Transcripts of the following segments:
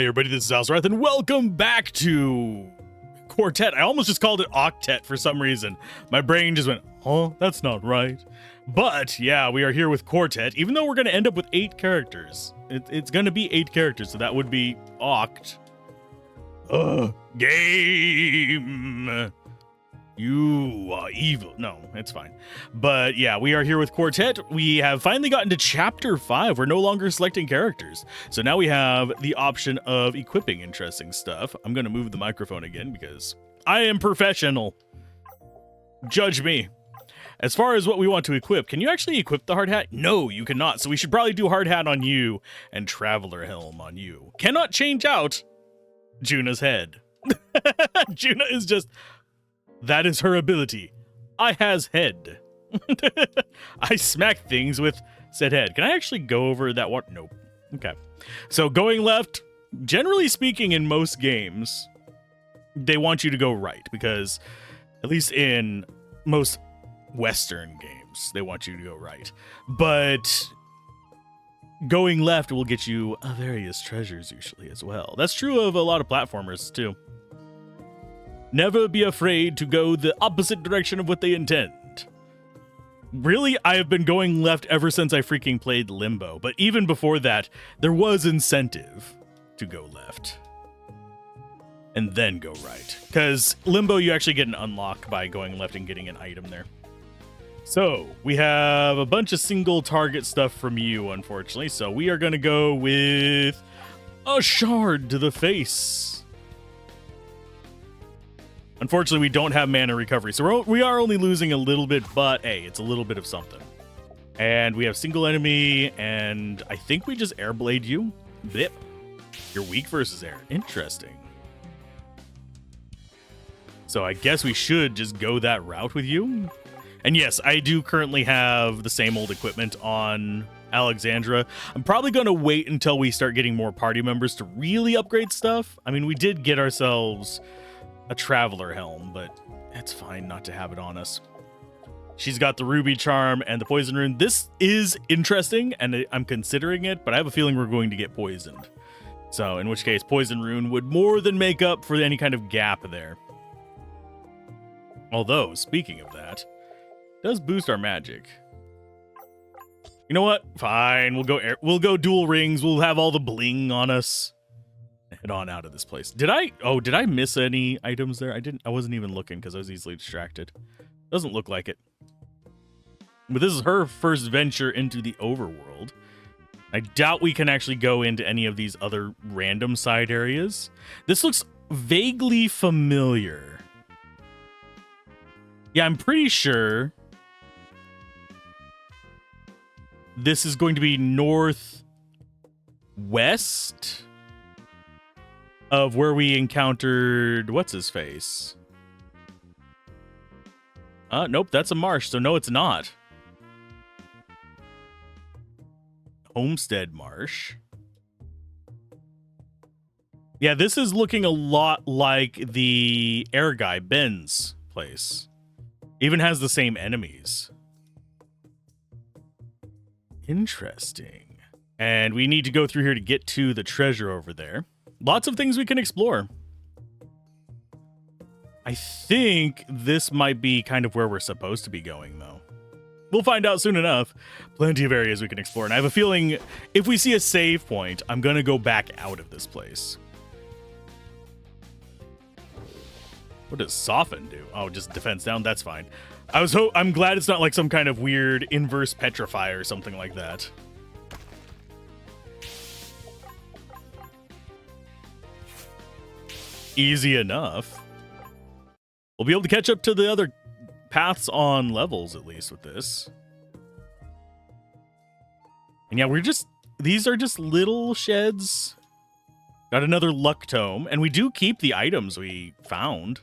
Hey everybody, this is Alzorath, and welcome back to Quartet. I almost just called it Octet for some reason. My brain just went, oh, that's not right. But yeah, we are here with Quartet, even though we're going to end up with 8 characters. It's going to be 8 characters, so that would be Oct. Game. You are evil. No, it's fine. But yeah, we are here with Quartet. We have finally gotten to Chapter 5. We're no longer selecting characters. So now we have the option of equipping interesting stuff. I'm going to move the microphone again because I am professional. Judge me. As far as what we want to equip, can you actually equip the hard hat? No, you cannot. So we should probably do hard hat on you and traveler helm on you. Cannot change out Juna's head. Juna is just... that is her ability. I has head. I smack things with said head. Can I actually go over that one? Nope. Okay. So going left, generally speaking, in most games, they want you to go right because, at least in most Western games, they want you to go right. But going left will get you various treasures usually as well. That's true of a lot of platformers too. Never be afraid to go the opposite direction of what they intend. Really, I have been going left ever since I freaking played Limbo, but even before that, there was incentive to go left. And then go right. Because Limbo, you actually get an unlock by going left and getting an item there. So, we have a bunch of single target stuff from you, unfortunately, so we are going to go with a shard to the face. Unfortunately, we don't have mana recovery, so we are only losing a little bit, but hey, it's a little bit of something. And we have single enemy, and I think we just airblade you. Blip. You're weak versus air. Interesting. So I guess we should just go that route with you. And yes, I do currently have the same old equipment on Alexandra. I'm probably going to wait until we start getting more party members to really upgrade stuff. I mean, we did get ourselves a traveler helm, but it's fine not to have it on us. She's got the ruby charm and the poison rune. This is interesting, and I'm considering it, but I have a feeling we're going to get poisoned. So, in which case, poison rune would more than make up for any kind of gap there. Although, speaking of that, it does boost our magic. You know what? Fine, we'll go dual rings. We'll have all the bling on us. Head on out of this place. Did I miss any items there? I wasn't even looking because I was easily distracted. Doesn't look like it. But this is her first venture into the overworld. I doubt we can actually go into any of these other random side areas. This looks vaguely familiar. Yeah, I'm pretty sure this is going to be northwest of where we encountered what's-his-face. Nope, that's a marsh, so no, it's not. Homestead Marsh. Yeah, this is looking a lot like the air guy, Ben's place. Even has the same enemies. Interesting. And we need to go through here to get to the treasure over there. Lots of things we can explore. I think this might be kind of where we're supposed to be going, though. We'll find out soon enough. Plenty of areas we can explore, and I have a feeling if we see a save point, I'm going to go back out of this place. What does soften do? Oh, just defense down? That's fine. I'm glad it's not like some kind of weird inverse petrify or something like that. Easy enough. We'll be able to catch up to the other paths on levels, at least, with this. And yeah, these are just little sheds. Got another luck tome, and we do keep the items we found.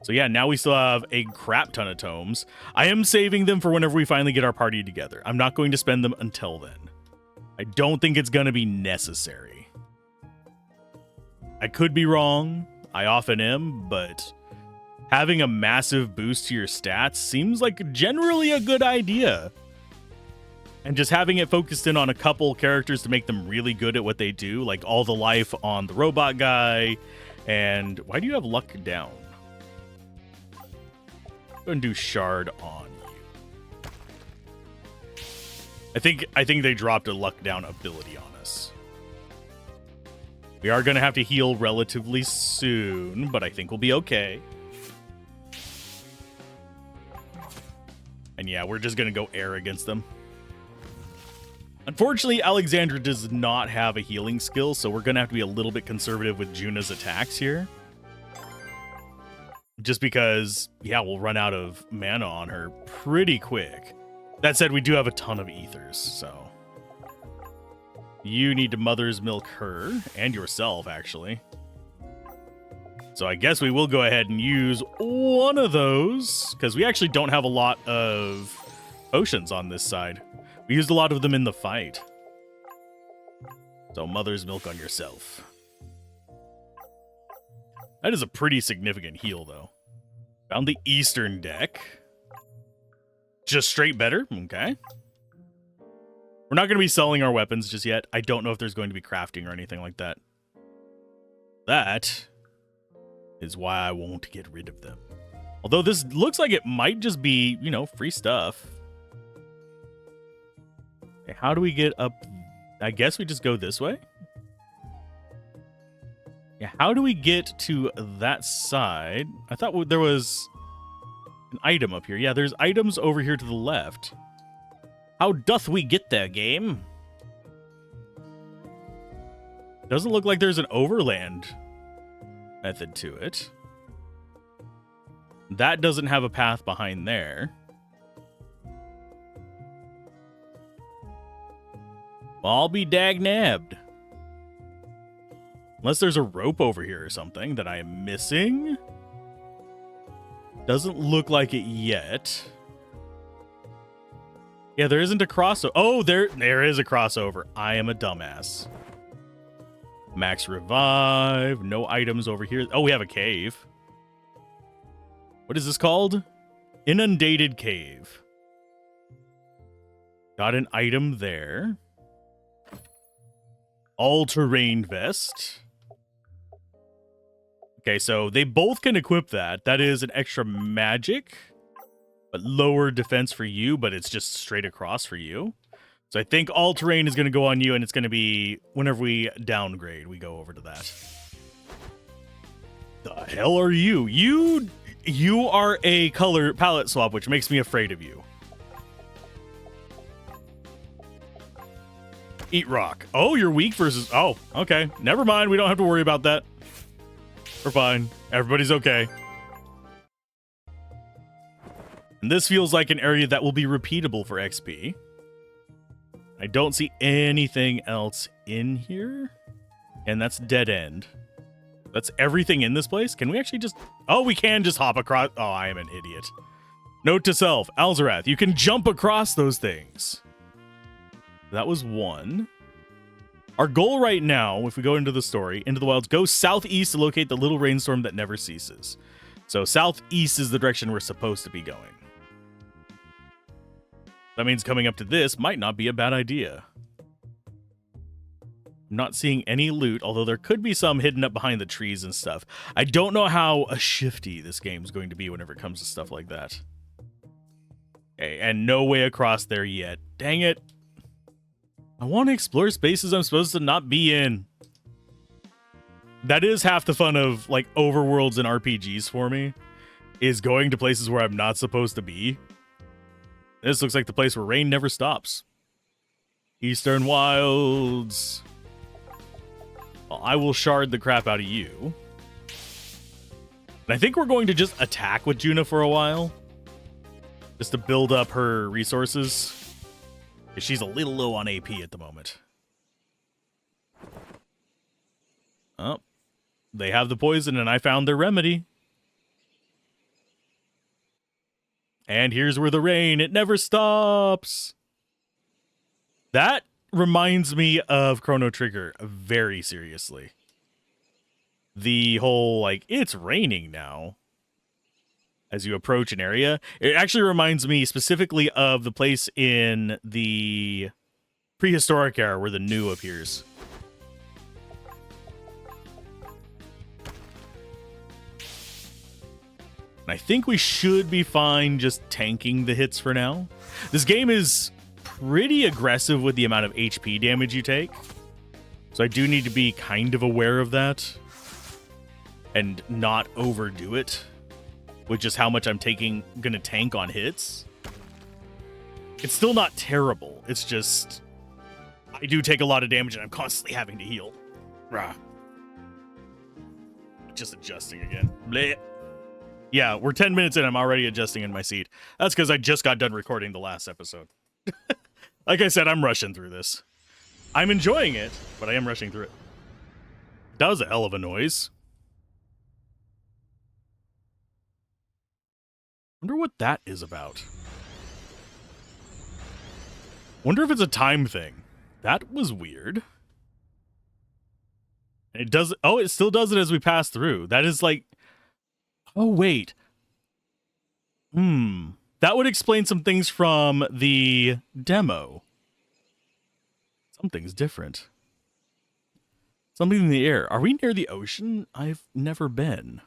So yeah, now we still have a crap ton of tomes. I am saving them for whenever we finally get our party together. I'm not going to spend them until then. I don't think it's going to be necessary. I could be wrong. I often am, but having a massive boost to your stats seems like generally a good idea. And just having it focused in on a couple characters to make them really good at what they do, like all the life on the robot guy. And why do you have luck down? Go and do shard on you. I think they dropped a luck down ability on us. We are going to have to heal relatively soon, but I think we'll be okay. And yeah, we're just going to go air against them. Unfortunately, Alexandra does not have a healing skill, so we're going to have to be a little bit conservative with Juna's attacks here. Just because, yeah, we'll run out of mana on her pretty quick. That said, we do have a ton of ethers, so... You need to mother's milk her, and yourself, actually. So I guess we will go ahead and use one of those, because we actually don't have a lot of potions on this side. We used a lot of them in the fight. So mother's milk on yourself. That is a pretty significant heal, though. Found the Eastern deck. Just straight better. Okay. We're not going to be selling our weapons just yet. I don't know if there's going to be crafting or anything like that. That is why I won't get rid of them. Although this looks like it might just be, you know, free stuff. Okay, how do we get up? I guess we just go this way. Yeah, how do we get to that side? I thought there was an item up here. Yeah, there's items over here to the left. How doth we get there, game? Doesn't look like there's an overland method to it. That doesn't have a path behind there. I'll be dag-nabbed. Unless there's a rope over here or something that I am missing. Doesn't look like it yet. Yeah, there isn't a crossover. Oh, there is a crossover. I am a dumbass. Max revive. No items over here. Oh, we have a cave. What is this called? Inundated cave. Got an item there. All-terrain vest. Okay, so they both can equip that. That is an extra magic, but lower defense for you, but it's just straight across for you. So I think all-terrain is going to go on you, and it's going to be whenever we downgrade, we go over to that. The hell are you? You are a color palette swap, which makes me afraid of you. Eat rock. Oh, you're weak versus... Oh, okay. Never mind. We don't have to worry about that. We're fine. Everybody's okay. And this feels like an area that will be repeatable for XP. I don't see anything else in here. And that's dead end. That's everything in this place. Can we actually just... Oh, we can just hop across... Oh, I am an idiot. Note to self. Alzorath, you can jump across those things. That was one. Our goal right now, if we go into the story, into the wilds, go southeast to locate the little rainstorm that never ceases. So southeast is the direction we're supposed to be going. That means coming up to this might not be a bad idea. I'm not seeing any loot, although there could be some hidden up behind the trees and stuff. I don't know how shifty this game's going to be whenever it comes to stuff like that. Okay, and no way across there yet. Dang it. I want to explore spaces I'm supposed to not be in. That is half the fun of, like, overworlds and RPGs for me, is going to places where I'm not supposed to be. This looks like the place where rain never stops. Eastern Wilds. Well, I will shard the crap out of you. And I think we're going to just attack with Juna for a while. Just to build up her resources. She's a little low on AP at the moment. Oh, they have the poison and I found their remedy. And here's where the rain, it never stops. That reminds me of Chrono Trigger very seriously. The whole, like, it's raining now. as you approach an area. It actually reminds me specifically of the place in the prehistoric era where the new appears. And I think we should be fine just tanking the hits for now. This game is pretty aggressive with the amount of HP damage you take. So I do need to be kind of aware of that and not overdo it with just how much I'm gonna tank on hits. It's still not terrible. It's just I do take a lot of damage and I'm constantly having to heal. Rah. Just adjusting again. Blech. Yeah, we're 10 minutes in. I'm already adjusting in my seat. That's because I just got done recording the last episode. Like I said, I'm rushing through this. I'm enjoying it, but I am rushing through it. That was a hell of a noise. Wonder what that is about. Wonder if it's a time thing. That was weird. And it does. Oh, it still does it as we pass through. That is like. Oh, wait. That would explain some things from the demo. Something's different. Something in the air. Are we near the ocean? I've never been.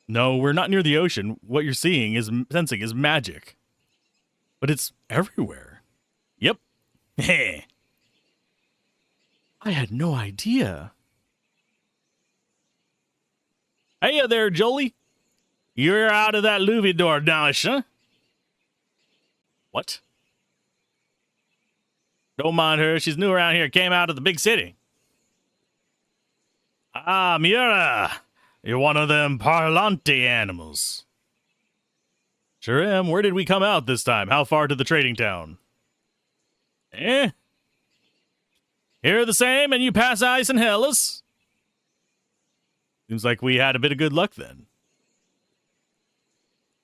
No, we're not near the ocean. What you're sensing is magic. But it's everywhere. Yep. I had no idea. Hey there, Jolie. You're out of that Louis door now, huh? What? Don't mind her. She's new around here. Came out of the big city. Ah, Miura. You're one of them parlante animals. Sure am. Where did we come out this time? How far to the trading town? Here the same, and you pass ice and Hellas? Seems like we had a bit of good luck then.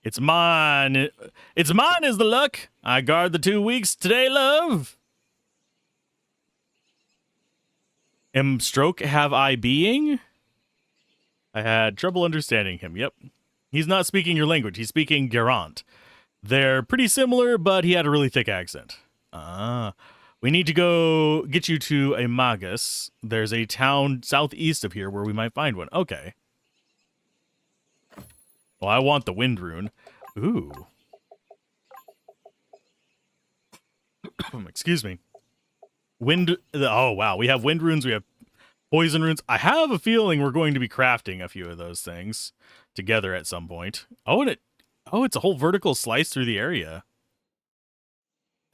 It's mine. It's mine is the luck. I guard the 2 weeks today, love. Am stroke have I being? I had trouble understanding him. Yep. He's not speaking your language. He's speaking Garant. They're pretty similar, but he had a really thick accent. We need to go get you to a Magus. There's a town southeast of here where we might find one. Okay. Well, I want the wind rune. Ooh. Excuse me. Oh, wow. We have wind runes. We have poison runes. I have a feeling we're going to be crafting a few of those things together at some point. Oh, it's a whole vertical slice through the area.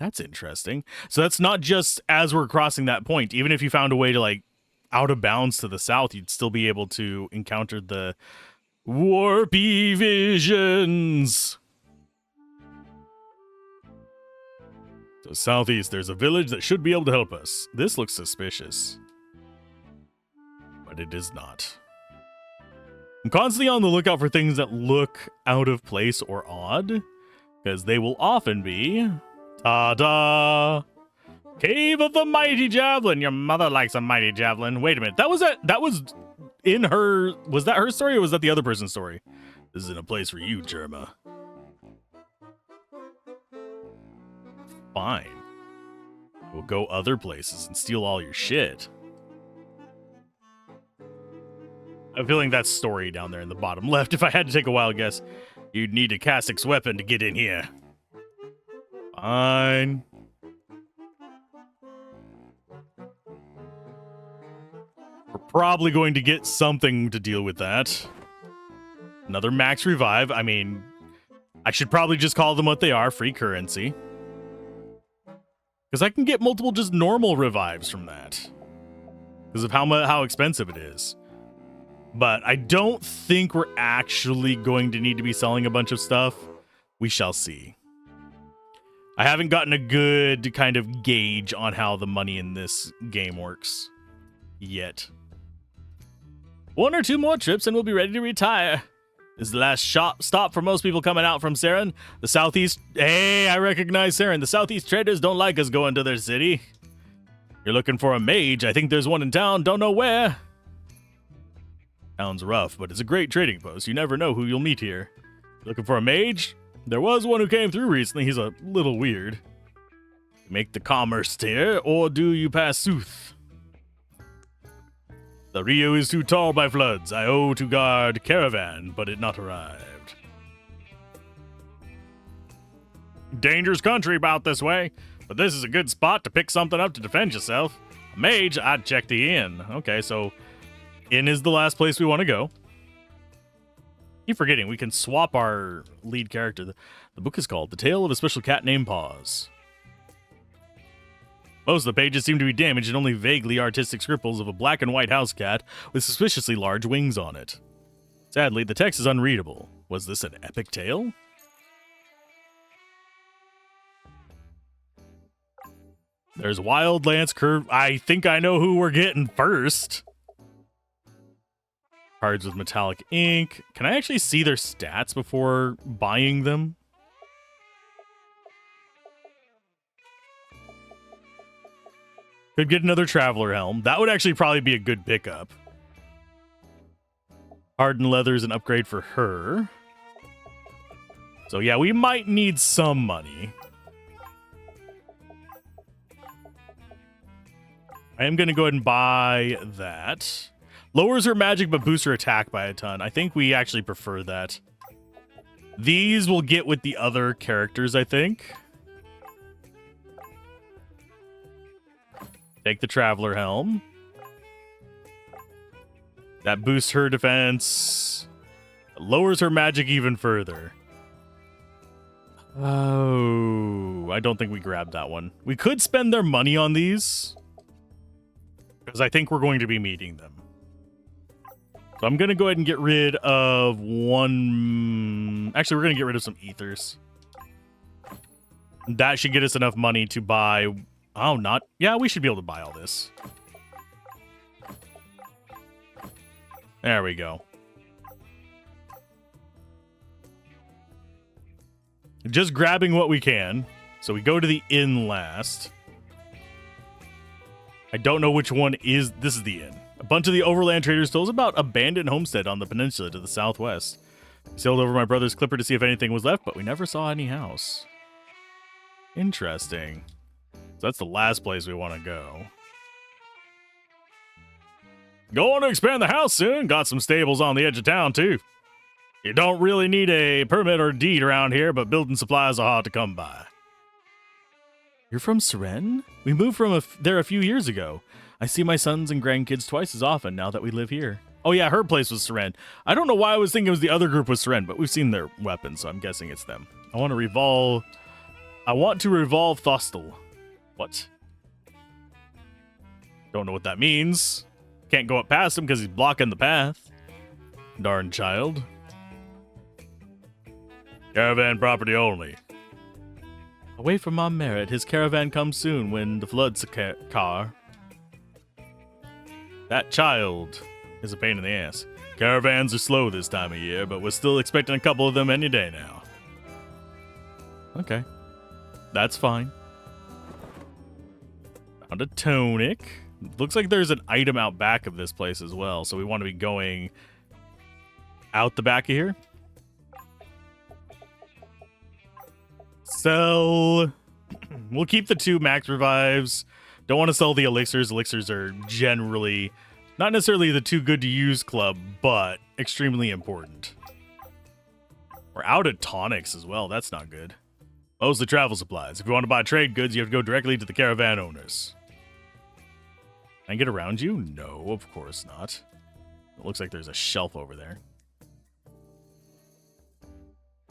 That's interesting. So that's not just as we're crossing that point. Even if you found a way to, like, out of bounds to the south, you'd still be able to encounter the warpy visions. So southeast, there's a village that should be able to help us. This looks suspicious. But it is not. I'm constantly on the lookout for things that look out of place or odd, because they will often be. Ta-da! Cave of the Mighty Javelin. Your mother likes a mighty javelin. Wait a minute. That was in her. Was that her story or was that the other person's story? This isn't a place for you, Germa. Fine. We'll go other places and steal all your shit. I'm feeling that's story down there in the bottom left. If I had to take a wild guess, you'd need a Cassix weapon to get in here. Fine. We're probably going to get something to deal with that. Another max revive. I mean, I should probably just call them what they are, free currency. Because I can get multiple just normal revives from that. Because of how expensive it is. But I don't think we're actually going to need to be selling a bunch of stuff. We shall see. I haven't gotten a good kind of gauge on how the money in this game works yet. 1 or 2 more trips and we'll be ready to retire. This is the last stop for most people coming out from Saren. The southeast... Hey, I recognize Saren. The southeast traders don't like us going to their city. You're looking for a mage. I think there's one in town. Don't know where. Sounds rough, but it's a great trading post. You never know who you'll meet here. Looking for a mage? There was one who came through recently. He's a little weird. Make the commerce here, or do you pass sooth? The Rio is too tall by floods. I owe to guard caravan, but it not arrived. Dangerous country about this way, but this is a good spot to pick something up to defend yourself. A mage, I'd check the inn. Okay, so inn is the last place we want to go. Keep forgetting, we can swap our lead character. The book is called The Tale of a Special Cat Named Paws. Most of the pages seem to be damaged and only vaguely artistic scribbles of a black and white house cat with suspiciously large wings on it. Sadly, the text is unreadable. Was this an epic tale? There's Wild Lance Curve. I think I know who we're getting first. Cards with metallic ink. Can I actually see their stats before buying them? Could get another Traveler Helm. That would actually probably be a good pickup. Hardened leather is an upgrade for her. So yeah, we might need some money. I am going to go ahead and buy that. Lowers her magic but boosts her attack by a ton. I think we actually prefer that. These will get with the other characters, I think. Take the Traveler Helm. That boosts her defense. Lowers her magic even further. Oh, I don't think we grabbed that one. We could spend their money on these, because I think we're going to be meeting them. So I'm going to go ahead and get rid of one. Actually, we're going to get rid of some ethers. That should get us enough money to buy. Oh, not. Yeah, we should be able to buy all this. There we go. Just grabbing what we can. So we go to the inn last. I don't know which one is. This is the inn. A bunch of the overland traders told us about abandoned homestead on the peninsula to the southwest. We sailed over my brother's clipper to see if anything was left, but we never saw any house. Interesting. So that's the last place we want to go. Going to expand the house soon. Got some stables on the edge of town, too. You don't really need a permit or deed around here, but building supplies are hard to come by. You're from Seren? We moved from there a few years ago. I see my sons and grandkids twice as often now that we live here. Oh yeah, her place was Seren. I don't know why I was thinking it was the other group was Seren, but we've seen their weapons, so I'm guessing it's them. I want to revolve Thostel. What? Don't know what that means. Can't go up past him because he's blocking the path. Darn child. Caravan property only. Away from Mom Merritt, his caravan comes soon when the floods car. That child is a pain in the ass. Caravans are slow this time of year, but we're still expecting a couple of them any day now. Okay. That's fine. Found a tonic. Looks like there's an item out back of this place as well, so we want to be going out the back of here. Sell. We'll keep the 2 max revives. Don't want to sell the elixirs. Elixirs are generally not necessarily the too good to use club, but extremely important. We're out of tonics as well. That's not good. Mostly travel supplies. If you want to buy trade goods, you have to go directly to the caravan owners. Can I get around you? No, of course not. It looks like there's a shelf over there.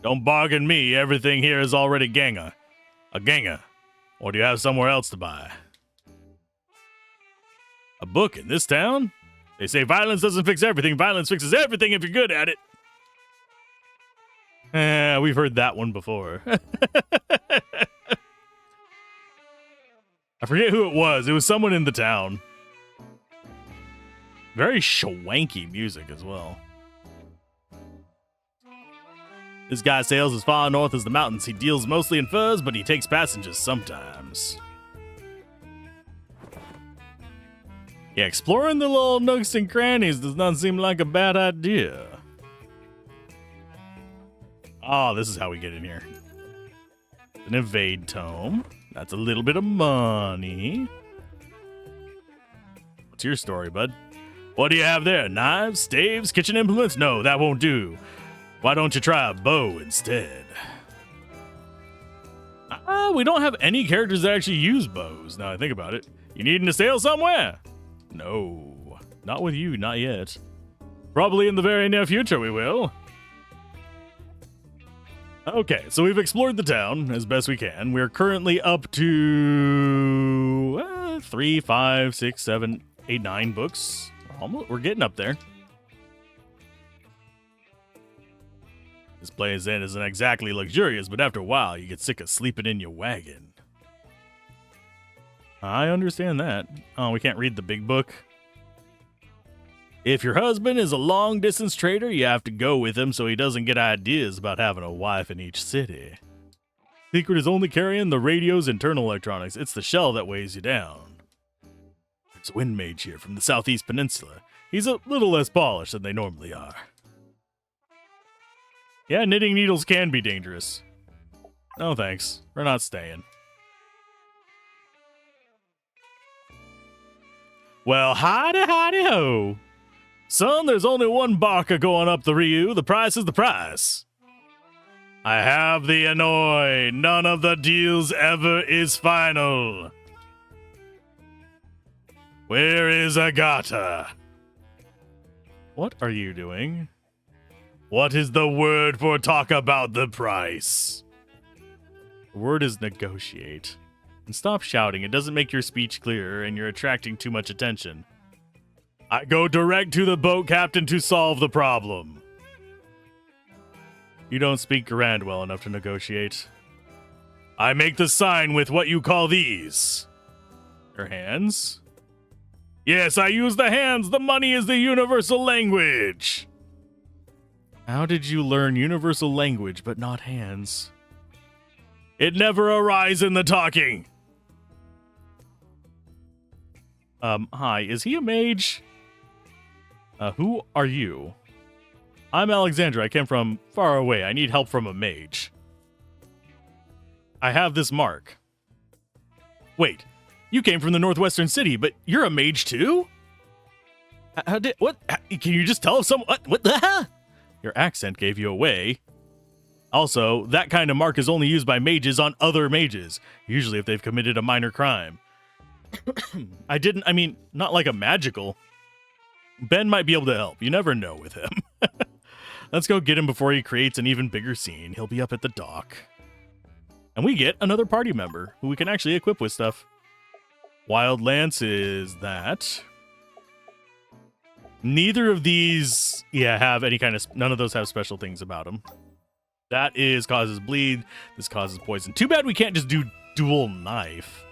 Don't bargain me. Everything here is already ganga. A ganga. Or do you have somewhere else to buy? A book in this town? They say violence doesn't fix everything. Violence fixes everything if you're good at it. We've heard that one before. I forget who it was. It was someone in the town. Very schwanky music as well. This guy sails as far north as the mountains. He deals mostly in furs, but he takes passengers sometimes. Yeah, exploring the little nooks and crannies does not seem like a bad idea. Oh, this is how we get in here. An evade tome. That's a little bit of money. What's your story, bud? What do you have there? Knives, staves, kitchen implements? No, that won't do. Why don't you try a bow instead? We don't have any characters that actually use bows, now I think about it. You needing to sail somewhere? No, not with you, not yet. Probably in the very near future we will. Okay, so we've explored the town as best we can. We're currently up to 3, 5, 6, 7, 8, 9 books. We're getting up there. This place then isn't exactly luxurious, but after a while, you get sick of sleeping in your wagon. I understand that. Oh, we can't read the big book. If your husband is a long-distance trader, you have to go with him so he doesn't get ideas about having a wife in each city. Secret is only carrying the radio's internal electronics. It's the shell that weighs you down. There's a wind mage here from the southeast peninsula. He's a little less polished than they normally are. Yeah, knitting needles can be dangerous. No thanks. We're not staying. Well, howdy-ho. Son, there's only one barker going up the Ryu. The price is the price. I have the annoy. None of the deals ever is final. Where is Agata? What are you doing? What is the word for talk about the price? The word is negotiate. And stop shouting. It doesn't make your speech clearer, and you're attracting too much attention. I go direct to the boat captain to solve the problem. You don't speak Garand well enough to negotiate. I make the sign with what you call these. Your hands? Yes, I use the hands. The money is the universal language. How did you learn universal language but not hands? It never arises in the talking. Hi, is he a mage? Who are you? I'm Alexandra. I came from far away. I need help from a mage. I have this mark. Wait, you came from the northwestern city, but you're a mage too? What? Can you just tell if someone... What the hell? Your accent gave you away. Also, that kind of mark is only used by mages on other mages, usually if they've committed a minor crime. I mean, not like a magical. Ben might be able to help. You never know with him. Let's go get him before he creates an even bigger scene. He'll be up at the dock. And we get another party member who we can actually equip with stuff. Wild Lance is that. Neither of these, have any kind of... None of those have special things about them. That is causes bleed. This causes poison. Too bad we can't just do dual knife.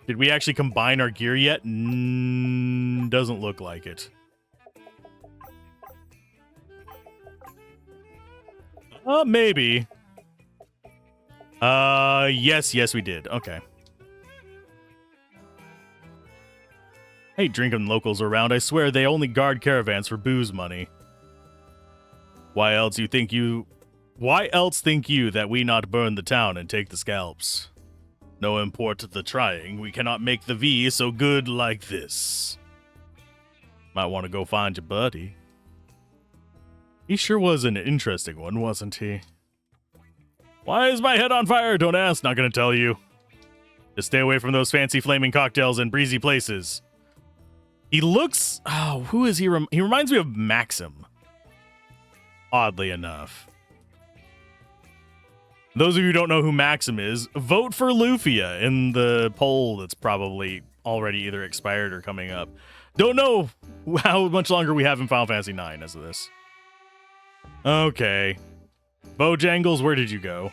Did we actually combine our gear yet? Doesn't look like it. Maybe. Yes, we did. Okay. Hey, drinking locals around. I swear they only guard caravans for booze money. Why else think you that we not burn the town and take the scalps? No import to the trying. We cannot make the V so good like this. Might want to go find your buddy. He sure was an interesting one, wasn't he? Why is my head on fire? Don't ask. Not gonna tell you. Just stay away from those fancy flaming cocktails and breezy places. He looks... Oh, who is he? He reminds me of Maxim. Oddly enough. Those of you who don't know who Maxim is, vote for Lufia in the poll that's probably already either expired or coming up. Don't know how much longer we have in Final Fantasy IX as of this. Okay. Bojangles, where did you go?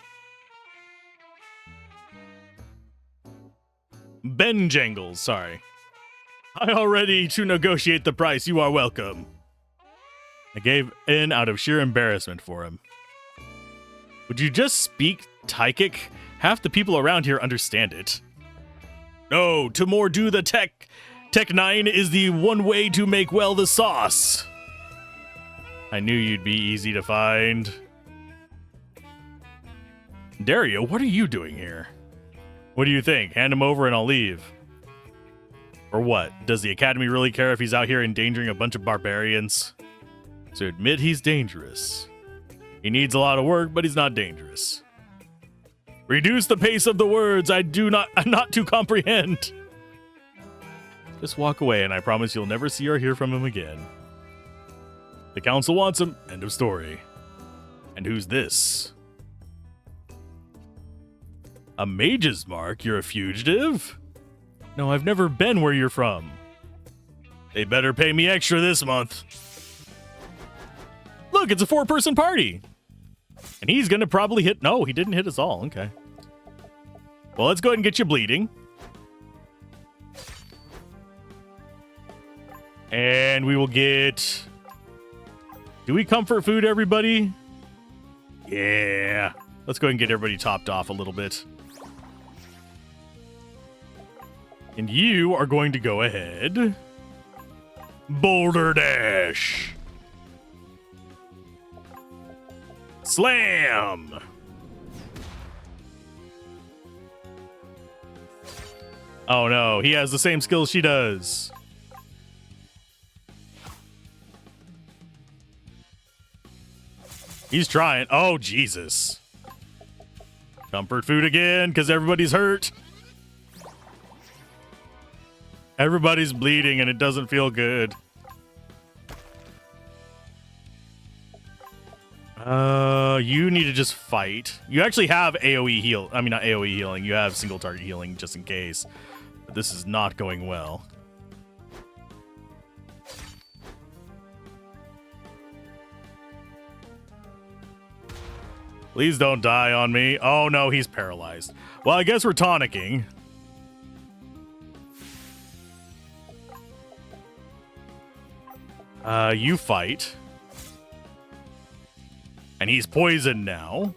Ben Jangles, sorry. I already to negotiate the price. You are welcome. I gave in out of sheer embarrassment for him. Would you just speak Tychic? Half the people around here understand it. No, to more do the tech. Tech 9 is the one way to make well the sauce. I knew you'd be easy to find. Dario, what are you doing here? What do you think? Hand him over and I'll leave. Or what? Does the Academy really care if he's out here endangering a bunch of barbarians? So admit he's dangerous. He needs a lot of work, but he's not dangerous. Reduce the pace of the words. I'm not to comprehend. Just walk away and I promise you'll never see or hear from him again. The council wants him. End of story. And who's this? A mage's mark? You're a fugitive? No, I've never been where you're from. They better pay me extra this month. Look, it's a 4-person party. And he's gonna probably hit... No, he didn't hit us all. Okay. Well, let's go ahead and get you bleeding. And we will get... Do we comfort food everybody? Yeah. Let's go ahead and get everybody topped off a little bit. And you are going to go ahead. Boulder Dash. Slam. Oh no, he has the same skills she does. He's trying. Oh, Jesus. Comfort food again, because everybody's hurt. Everybody's bleeding, and it doesn't feel good. You need to just fight. You actually have AoE heal. I mean, not AoE healing. You have single target healing just in case. But this is not going well. Please don't die on me. Oh, no, he's paralyzed. Well, I guess we're tonicking. You fight. And he's poisoned now.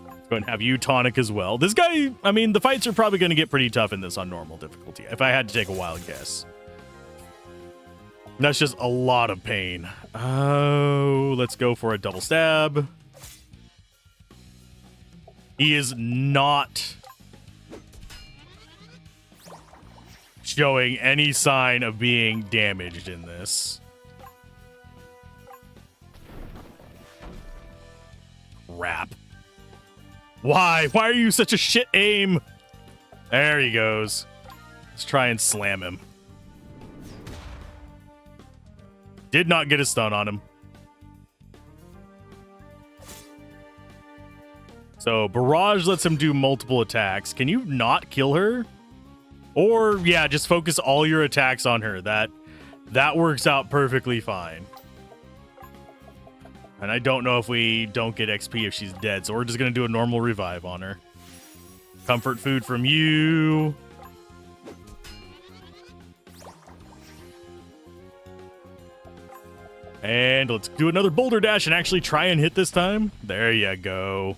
Let's go and have you tonic as well. This guy, I mean, the fights are probably going to get pretty tough in this on normal difficulty, if I had to take a wild guess. That's just a lot of pain. Oh, let's go for a double stab. He is not showing any sign of being damaged in this. Crap. Why? Why are you such a shit aim? There he goes. Let's try and slam him. Did not get a stun on him. So Barrage lets him do multiple attacks. Can you not kill her? Or, yeah, just focus all your attacks on her. That works out perfectly fine. And I don't know if we don't get XP if she's dead, so we're just going to do a normal revive on her. Comfort food from you. And let's do another Boulder Dash and actually try and hit this time. There you go.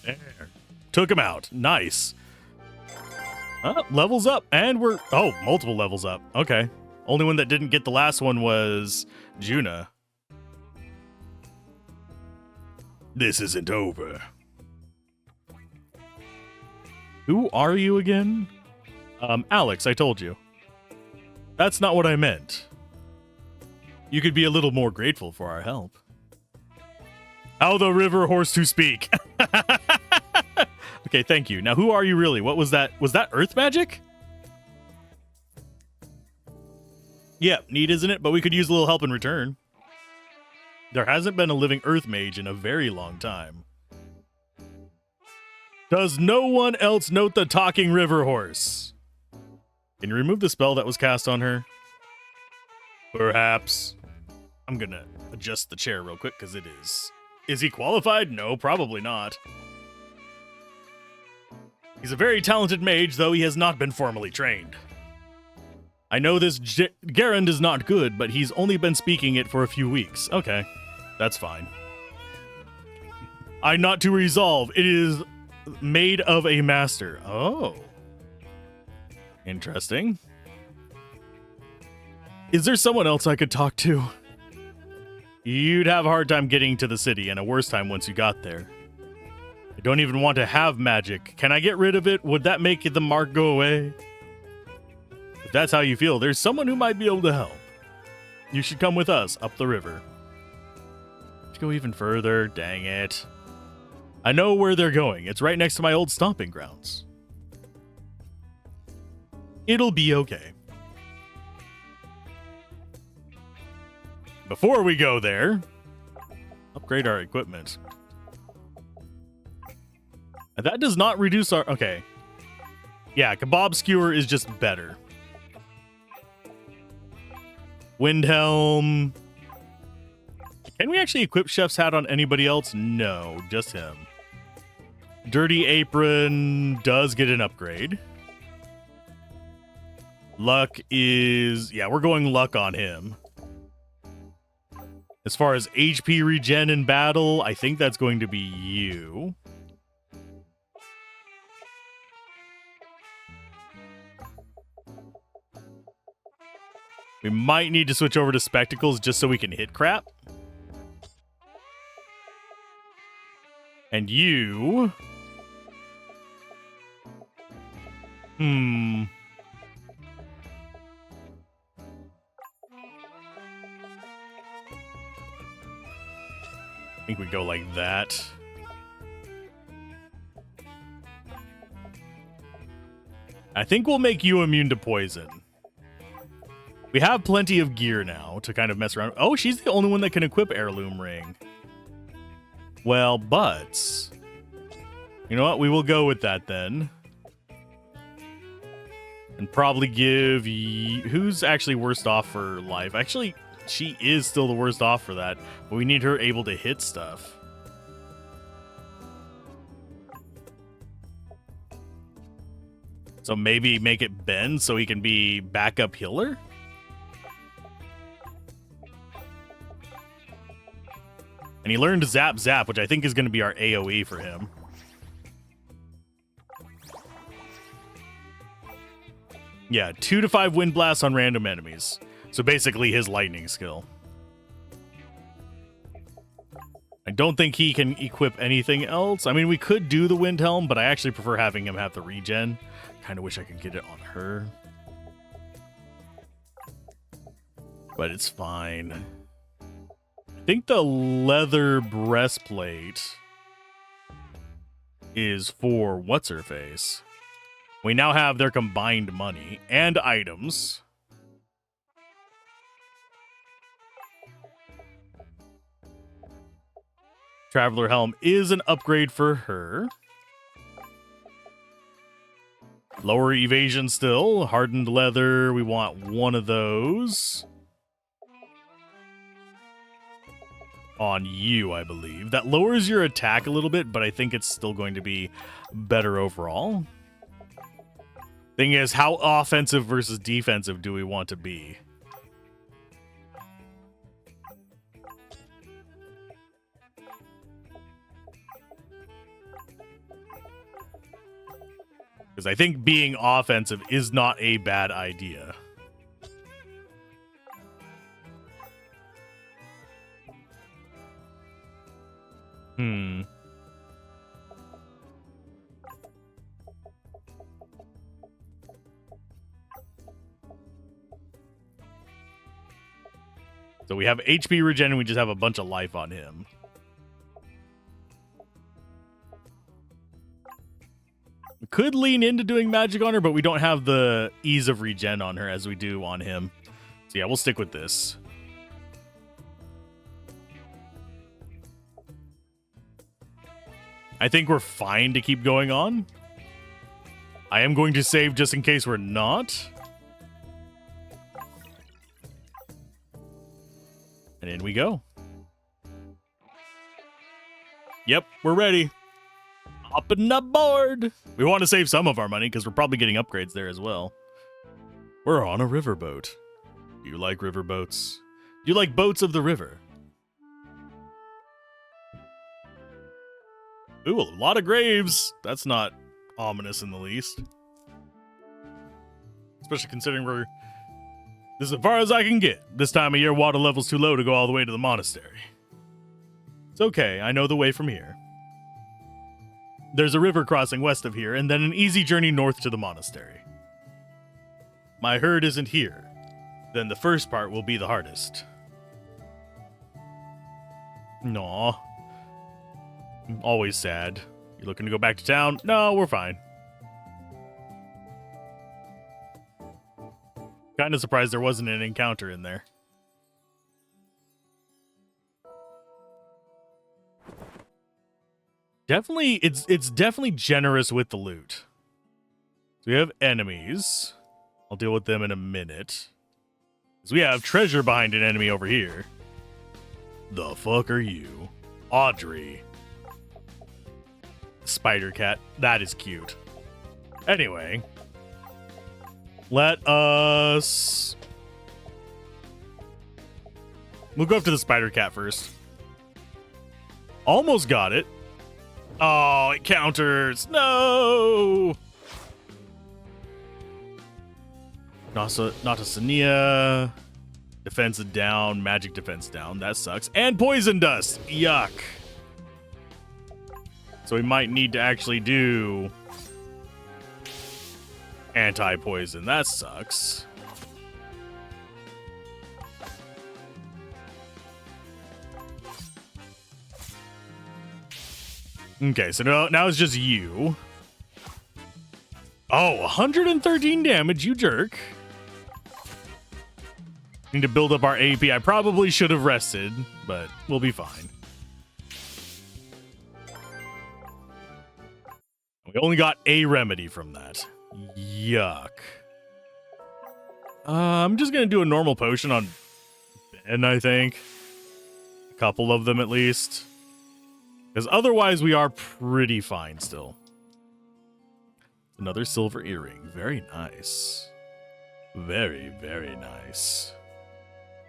There. Took him out. Nice. Levels up. And we're... Oh, multiple levels up. Okay. Only one that didn't get the last one was Juna. This isn't over. Who are you again? Alex, I told you. That's not what I meant. You could be a little more grateful for our help. How the river horse to speak. Okay, thank you. Now, who are you really? What was that? Was that earth magic? Yeah, neat, isn't it? But we could use a little help in return. There hasn't been a living earth mage in a very long time. Does no one else note the talking river horse? Can you remove the spell that was cast on her? Perhaps. I'm gonna adjust the chair real quick because it is. Is he qualified? No, probably not. He's a very talented mage, though he has not been formally trained. I know this Garand is not good, but he's only been speaking it for a few weeks. Okay, that's fine. I not to resolve. It is made of a master. Oh. Interesting. Is there someone else I could talk to? You'd have a hard time getting to the city and a worse time once you got there. I don't even want to have magic. Can I get rid of it? Would that make the mark go away? If that's how you feel, there's someone who might be able to help. You should come with us up the river. Let's go even further. Dang it. I know where they're going. It's right next to my old stomping grounds. It'll be okay. Before we go there, upgrade our equipment. That does not reduce our... Okay. Yeah, kebab skewer is just better. Windhelm. Can we actually equip Chef's Hat on anybody else? No, just him. Dirty Apron does get an upgrade. Luck is... Yeah, we're going luck on him. As far as HP regen in battle, I think that's going to be you. We might need to switch over to spectacles just so we can hit crap. And you... I think we go like that. I think we'll make you immune to poison. We have plenty of gear now to kind of mess around. Oh, she's the only one that can equip Heirloom Ring. Well, but... You know what? We will go with that then. And probably give... Who's actually worst off for life? Actually, she is still the worst off for that. But we need her able to hit stuff. So maybe make it Ben so he can be backup healer? And he learned Zap Zap, which I think is going to be our AoE for him. Yeah, 2 to 5 wind blasts on random enemies. So basically his lightning skill. I don't think he can equip anything else. I mean, we could do the Wind Helm, but I actually prefer having him have the regen. Kind of wish I could get it on her. But it's fine. I think the leather breastplate is for what's-her-face. We now have their combined money and items. Traveler Helm is an upgrade for her. Lower evasion still. Hardened leather. We want one of those. On you, I believe. That lowers your attack a little bit, but I think it's still going to be better overall. Thing is, how offensive versus defensive do we want to be? Because I think being offensive is not a bad idea. So we have HP regen and we just have a bunch of life on him. We could lean into doing magic on her, but we don't have the ease of regen on her as we do on him. So yeah, we'll stick with this. I think we're fine to keep going on. I am going to save just in case we're not. And in we go. Yep, we're ready. Hopping aboard. We want to save some of our money because we're probably getting upgrades there as well. We're on a riverboat. Do you like riverboats? Do you like boats of the river? Ooh, a lot of graves. That's not ominous in the least. Especially considering we're... This is as far as I can get. This time of year, water level's too low to go all the way to the monastery. It's okay, I know the way from here. There's a river crossing west of here, and then an easy journey north to the monastery. My herd isn't here. Then the first part will be the hardest. Aw. I'm always sad. You looking to go back to town? No, we're fine. Kind of surprised there wasn't an encounter in there. Definitely, it's definitely generous with the loot. So we have enemies. I'll deal with them in a minute. So we have treasure behind an enemy over here. The fuck are you? Audrey. Spider cat. That is cute. Anyway. Let us... We'll go up to the spider cat first. Almost got it. Oh, it counters. No! Natasania. Defense down. Magic defense down. That sucks. And poison dust. Yuck. So we might need to actually do anti-poison. That sucks. Okay, so now it's just you. Oh, 113 damage, you jerk. Need to build up our AP. I probably should have rested, but we'll be fine. We only got a remedy from that. Yuck. I'm just gonna do a normal potion on Ben, I think. A couple of them at least. Because otherwise we are pretty fine still. Another silver earring. Very nice. Very, very nice.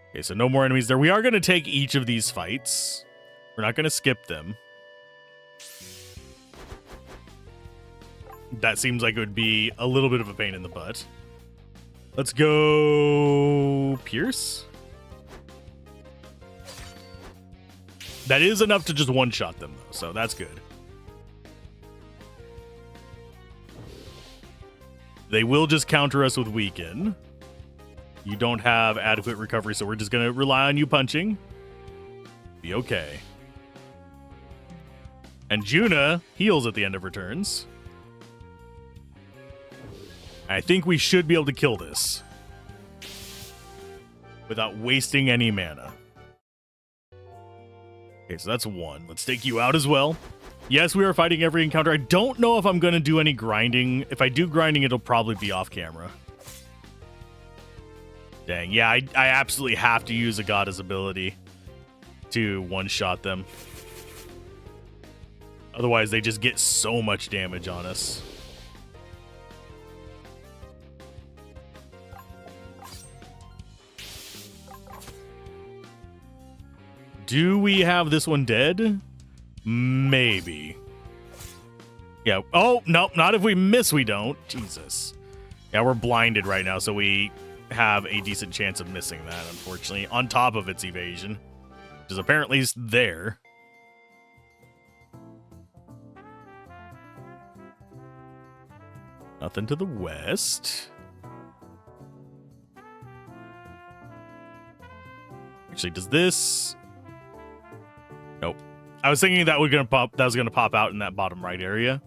Okay, so no more enemies there. We are going to take each of these fights. We're not going to skip them. That seems like it would be a little bit of a pain in the butt. Let's go... Pierce? That is enough to just one-shot them, though, so that's good. They will just counter us with weaken. You don't have adequate recovery, so we're just going to rely on you punching. Be okay. And Juna heals at the end of her turns. I think we should be able to kill this without wasting any mana. Okay, so that's one. Let's take you out as well. Yes, we are fighting every encounter. I don't know if I'm going to do any grinding. If I do grinding, it'll probably be off camera. Dang, yeah, I absolutely have to use a goddess ability to one-shot them. Otherwise, they just get so much damage on us. Do we have this one dead? Maybe. Yeah. Oh, no, not if we miss, we don't. Jesus. Yeah, we're blinded right now, so we have a decent chance of missing that, unfortunately, on top of its evasion, which is apparently there. Nothing to the west. Actually, does this... Nope. I was thinking that was gonna pop out in that bottom right area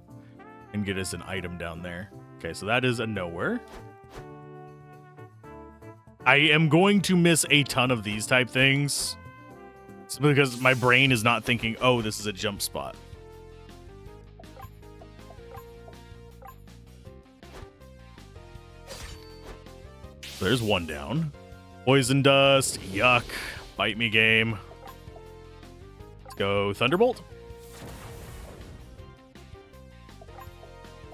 and get us an item down there. Okay, so that is a nowhere. I am going to miss a ton of these type things. It's because my brain is not thinking, oh, this is a jump spot. There's one down. Poison dust. Yuck. Bite me, game. Let's go Thunderbolt.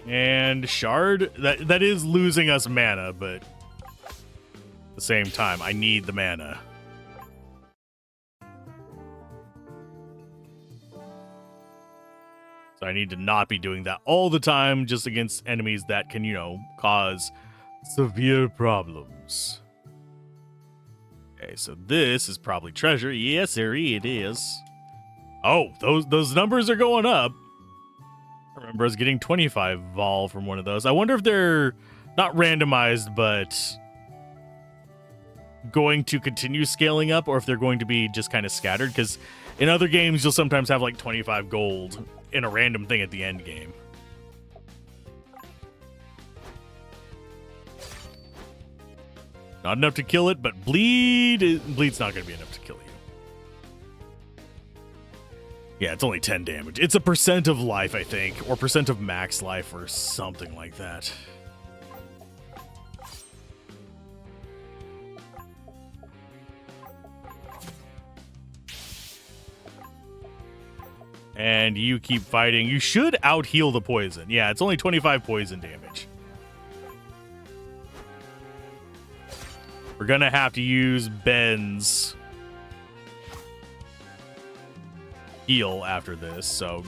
And Shard. That is losing us mana, but At the same time, I need the mana. So I need to not be doing that all the time just against enemies that can, cause severe problems. Okay, so this is probably treasure. Yes, sir, it is. Oh, those numbers are going up. I remember I was getting 25 vol from one of those. I wonder if they're not randomized, but going to continue scaling up, or if they're going to be just kind of scattered, because in other games you'll sometimes have like 25 gold in a random thing at the end game. Not enough to kill it, but bleed's not going to be enough to kill you. Yeah, it's only 10 damage. It's a percent of life, I think, or percent of max life, or something like that. And you keep fighting. You should out-heal the poison. Yeah, it's only 25 poison damage. We're gonna have to use Ben's heal after this, so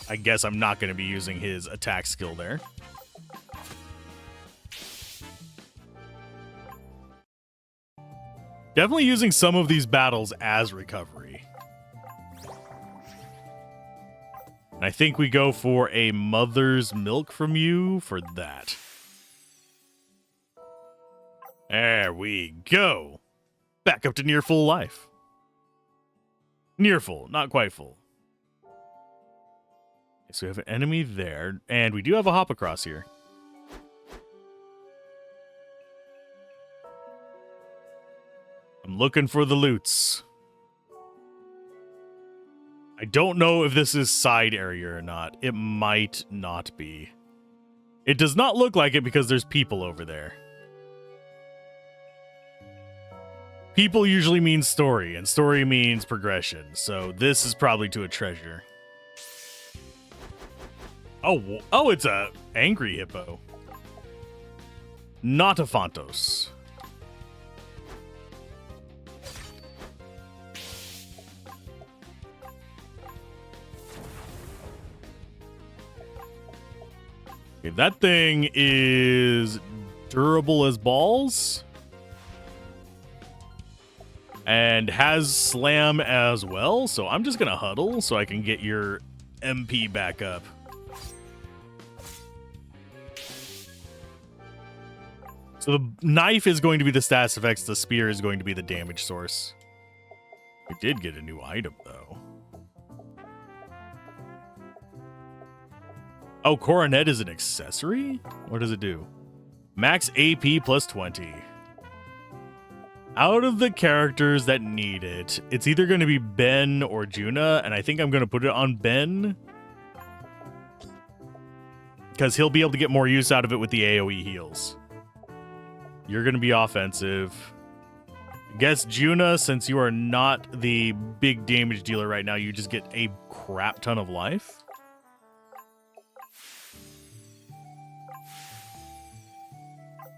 I guess I'm not gonna be using his attack skill there. Definitely using some of these battles as recovery. And I think we go for a mother's milk from you for that. There we go. Back up to near full life. Near full, not quite full. Okay, so we have an enemy there, and we do have a hop across here. I'm looking for the loots. I don't know if this is side area or not. It might not be. It does not look like it because there's people over there. People usually mean story, and story means progression. So this is probably to a treasure. Oh, it's a angry hippo. Not a Phantos. Okay, that thing is durable as balls. And has slam as well, so I'm just gonna huddle so I can get your MP back up. So the knife is going to be the status effects, the spear is going to be the damage source. We did get a new item, though. Oh, Coronet is an accessory? What does it do? Max AP plus 20. Out of the characters that need it, it's either going to be Ben or Juna, and I think I'm going to put it on Ben. Because he'll be able to get more use out of it with the AoE heals. You're going to be offensive. I guess Juna, since you are not the big damage dealer right now, you just get a crap ton of life.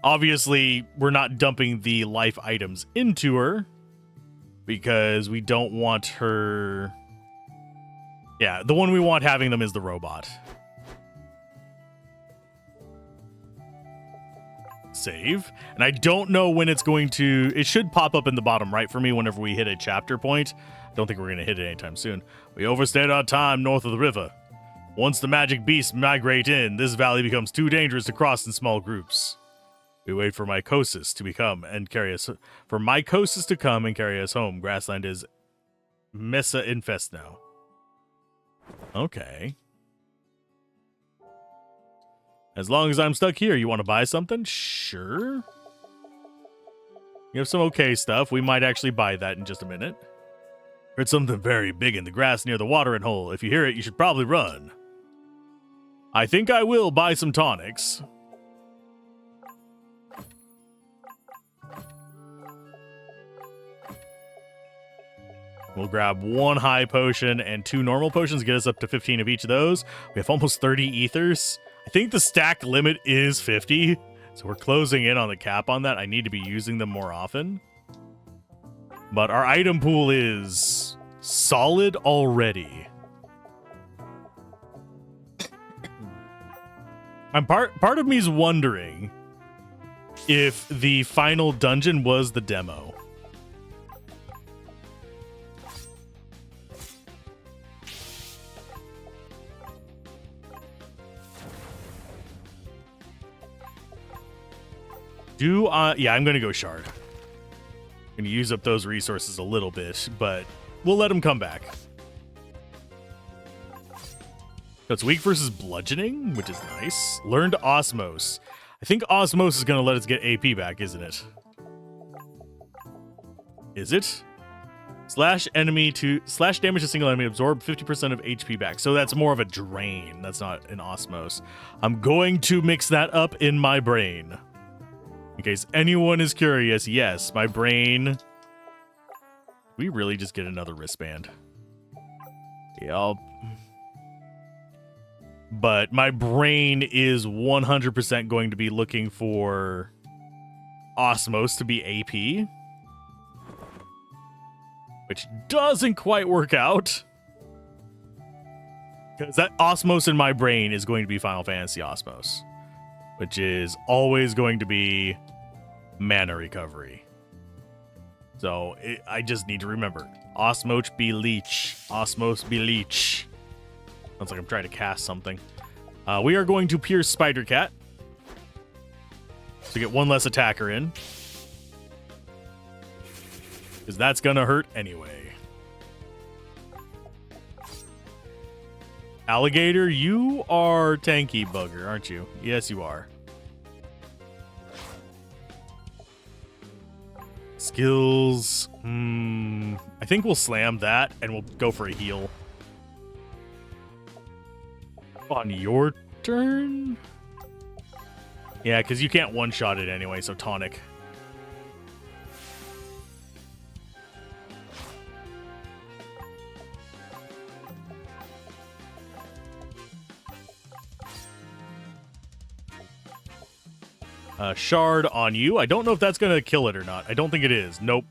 Obviously, we're not dumping the life items into her because we don't want her... Yeah, the one we want having them is the robot. Save. And I don't know when it's going to... It should pop up in the bottom right for me whenever we hit a chapter point. Don't think we're going to hit it anytime soon. We overstayed our time north of the river. Once the magic beasts migrate in, this valley becomes too dangerous to cross in small groups. We wait for Mycosis to come and carry us home. Grassland is Mesa infest now. Okay. As long as I'm stuck here, you want to buy something? Sure. You have some okay stuff. We might actually buy that in just a minute. Heard something very big in the grass near the watering hole. If you hear it, you should probably run. I think I will buy some tonics. We'll grab one high potion and 2 normal potions, get us up to 15 of each of those. We have almost 30 ethers. I think the stack limit is 50, So we're closing in on the cap on that. I need to be using them more often. But our item pool is solid already. Part of me is wondering if the final dungeon was the demo. Yeah, I'm gonna go shard. Gonna use up those resources a little bit, but we'll let them come back. So it's weak versus bludgeoning, which is nice. Learned Osmos. I think Osmos is gonna let us get AP back, isn't it? Is it? Slash damage to single enemy, absorb 50% of HP back. So that's more of a drain. That's not an Osmos. I'm going to mix that up in my brain. In case anyone is curious, yes, my brain... We really just get another wristband. Yeah, but my brain is 100% going to be looking for Osmos to be AP. Which doesn't quite work out. Because that Osmos in my brain is going to be Final Fantasy Osmos. Which is always going to be mana recovery. So I just need to remember. Osmos be leech. Osmos be leech. Sounds like I'm trying to cast something. We are going to pierce Spider Cat. To get one less attacker in. Because that's going to hurt anyway. Alligator, you are tanky bugger, aren't you? Yes, you are. Skills. I think we'll slam that and we'll go for a heal. On your turn? Yeah, because you can't one-shot it anyway, so tonic. Shard on you. I don't know if that's going to kill it or not. I don't think it is. Nope.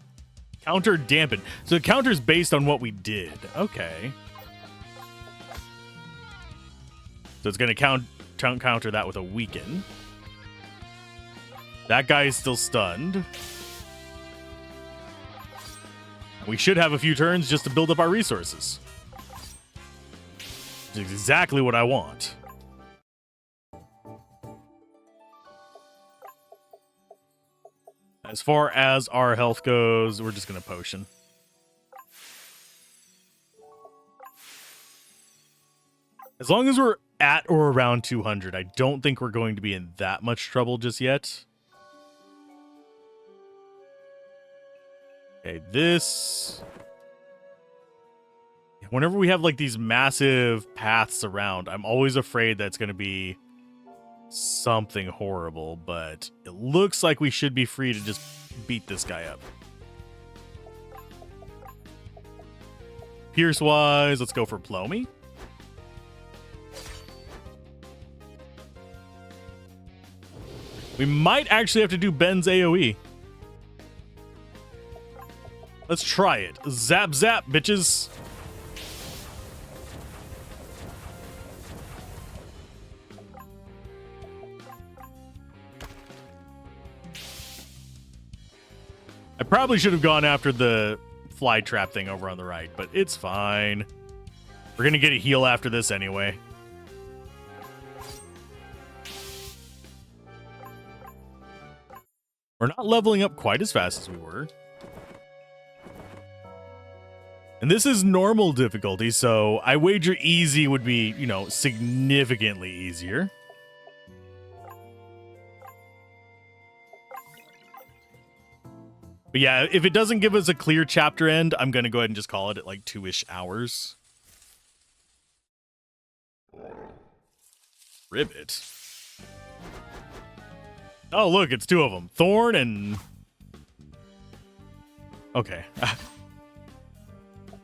Counter dampen. So the counter's based on what we did. Okay. So it's going to counter that with a weaken. That guy is still stunned. We should have a few turns just to build up our resources. Which is exactly what I want. As far as our health goes, we're just going to potion. As long as we're at or around 200, I don't think we're going to be in that much trouble just yet. Okay, this... Whenever we have like these massive paths around, I'm always afraid that it's going to be something horrible, but it looks like we should be free to just beat this guy up. Pierce-wise, let's go for Plomy. We might actually have to do Ben's AoE. Let's try it. Zap, zap, bitches. I probably should have gone after the fly trap thing over on the right, but it's fine. We're going to get a heal after this anyway. We're not leveling up quite as fast as we were. And this is normal difficulty, so I wager easy would be, you know, significantly easier. But yeah, if it doesn't give us a clear chapter end, I'm going to go ahead and just call it at like 2-ish hours. Ribbit. Oh, look, it's two of them. Thorn and... Okay.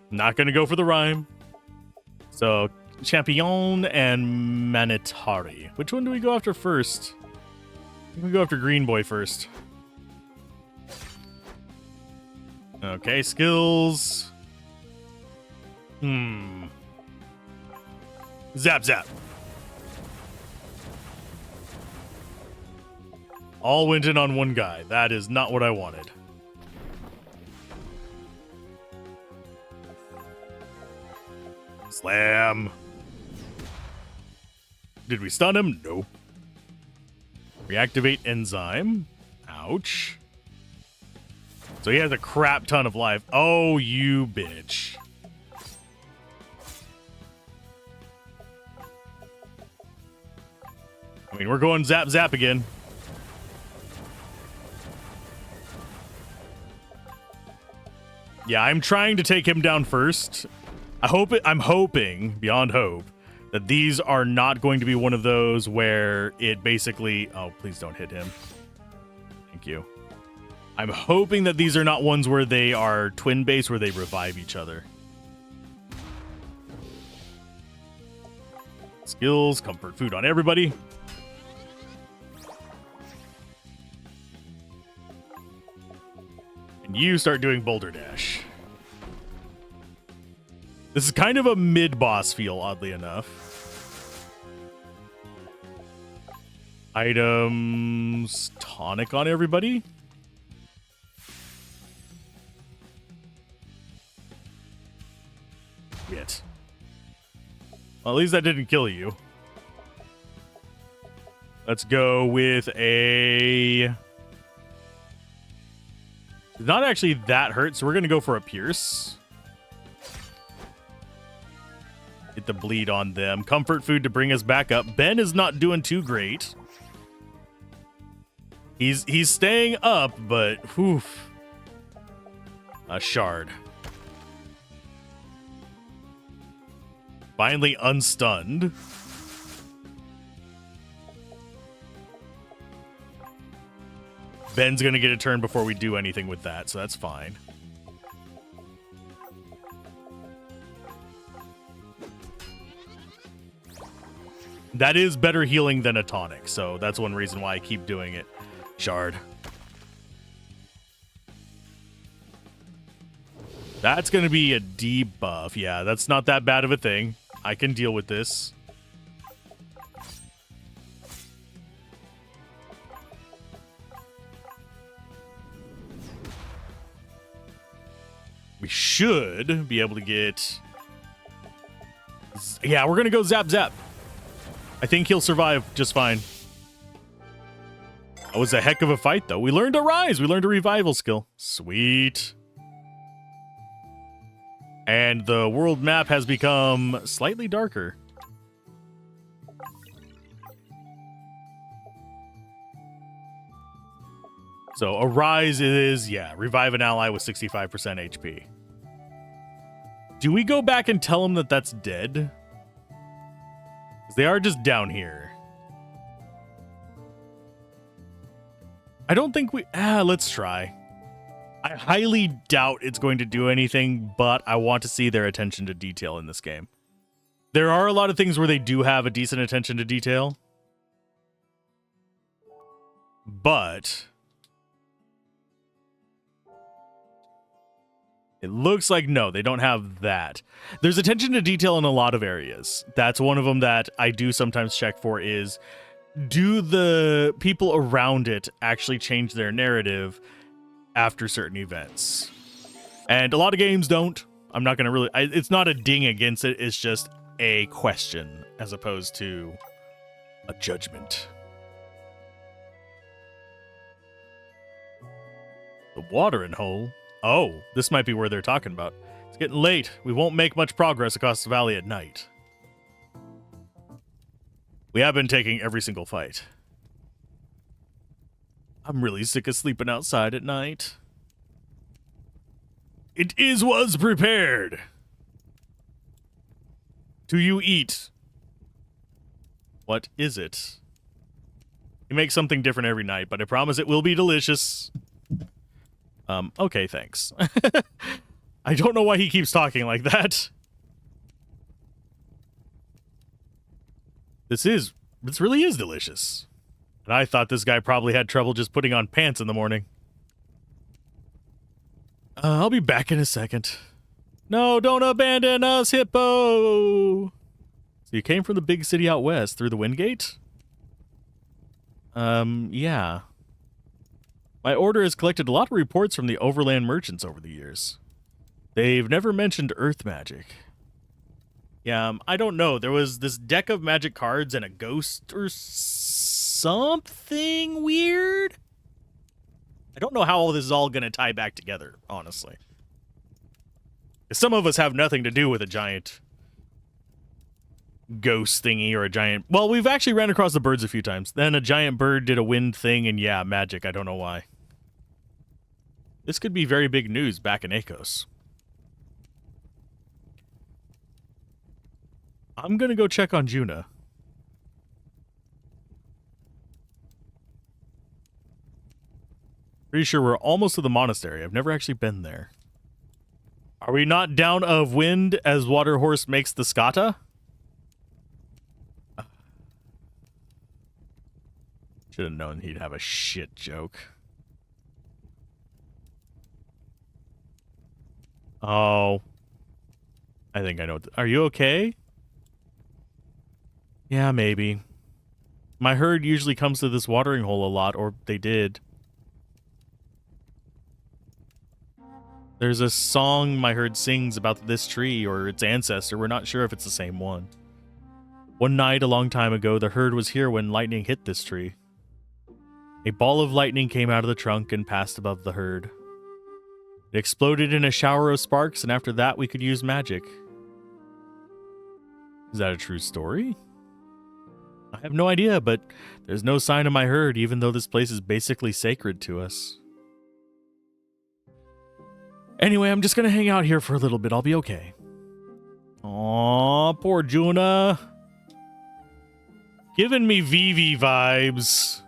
Not going to go for the rhyme. So, Champion and Manitari. Which one do we go after first? We go after Green Boy first. Okay, skills. Zap, zap. All went in on one guy. That is not what I wanted. Slam. Did we stun him? Nope. Reactivate enzyme. Ouch. So he has a crap ton of life. Oh, you bitch. I mean, we're going zap zap again. Yeah, I'm trying to take him down first. I'm hoping, beyond hope, that these are not going to be one of those where it basically... Oh, please don't hit him. Thank you. I'm hoping that these are not ones where they are twin-based, where they revive each other. Skills, comfort food on everybody. And you start doing Boulder Dash. This is kind of a mid-boss feel, oddly enough. Items... Tonic on everybody? Shit. Well, at least that didn't kill you. Let's go with a... Not actually that hurt, so we're going to go for a Pierce. Get the bleed on them. Comfort food to bring us back up. Ben is not doing too great. He's staying up, but oof. A shard. Finally unstunned. Ben's gonna get a turn before we do anything with that, so that's fine. That is better healing than a tonic, so that's one reason why I keep doing it. Shard. That's going to be a debuff. Yeah, that's not that bad of a thing. I can deal with this. We should be able to get... Yeah, we're going to go zap zap. I think he'll survive just fine. That was a heck of a fight, though. We learned a rise. We learned a revival skill. Sweet. And the world map has become slightly darker. So a rise is, yeah, revive an ally with 65% HP. Do we go back and tell them that that's dead? They are just down here. I don't think we... let's try. I highly doubt it's going to do anything, but I want to see their attention to detail in this game. There are a lot of things where they do have a decent attention to detail. But... it looks like, no, they don't have that. There's attention to detail in a lot of areas. That's one of them that I do sometimes check for is, do the people around it actually change their narrative after certain events? And a lot of games don't. I'm not going to really... it's not a ding against it. It's just a question as opposed to a judgment. The watering hole? Oh, this might be where they're talking about. It's getting late. We won't make much progress across the valley at night. We have been taking every single fight. I'm really sick of sleeping outside at night. It was prepared. Do you eat? What is it? You make something different every night, but I promise it will be delicious. Okay, thanks. I don't know why he keeps talking like that. This really is delicious. And I thought this guy probably had trouble just putting on pants in the morning. I'll be back in a second. No, don't abandon us, Hippo! So you came from the big city out west through the Windgate? Yeah. My order has collected a lot of reports from the overland merchants over the years. They've never mentioned earth magic. Yeah, I don't know. There was this deck of magic cards and a ghost or something weird. I don't know how all this is all going to tie back together, honestly. Some of us have nothing to do with a giant ghost thingy or a giant... Well, we've actually ran across the birds a few times. Then a giant bird did a wind thing, and yeah, magic. I don't know why. This could be very big news back in Akos. I'm going to go check on Juna. Pretty sure we're almost to the monastery. I've never actually been there. Are we not down of wind as Water Horse makes the Skata? Should have known he'd have a shit joke. Oh. I think I know. Are you okay? Yeah, maybe. My herd usually comes to this watering hole a lot, or they did. There's a song my herd sings about this tree or its ancestor. We're not sure if it's the same one. One night, a long time ago, the herd was here when lightning hit this tree. A ball of lightning came out of the trunk and passed above the herd. It exploded in a shower of sparks, and after that, we could use magic. Is that a true story? I have no idea, but there's no sign of my herd, even though this place is basically sacred to us. Anyway, I'm just gonna hang out here for a little bit. I'll be okay. Aw, poor Juna. Giving me Vivi vibes.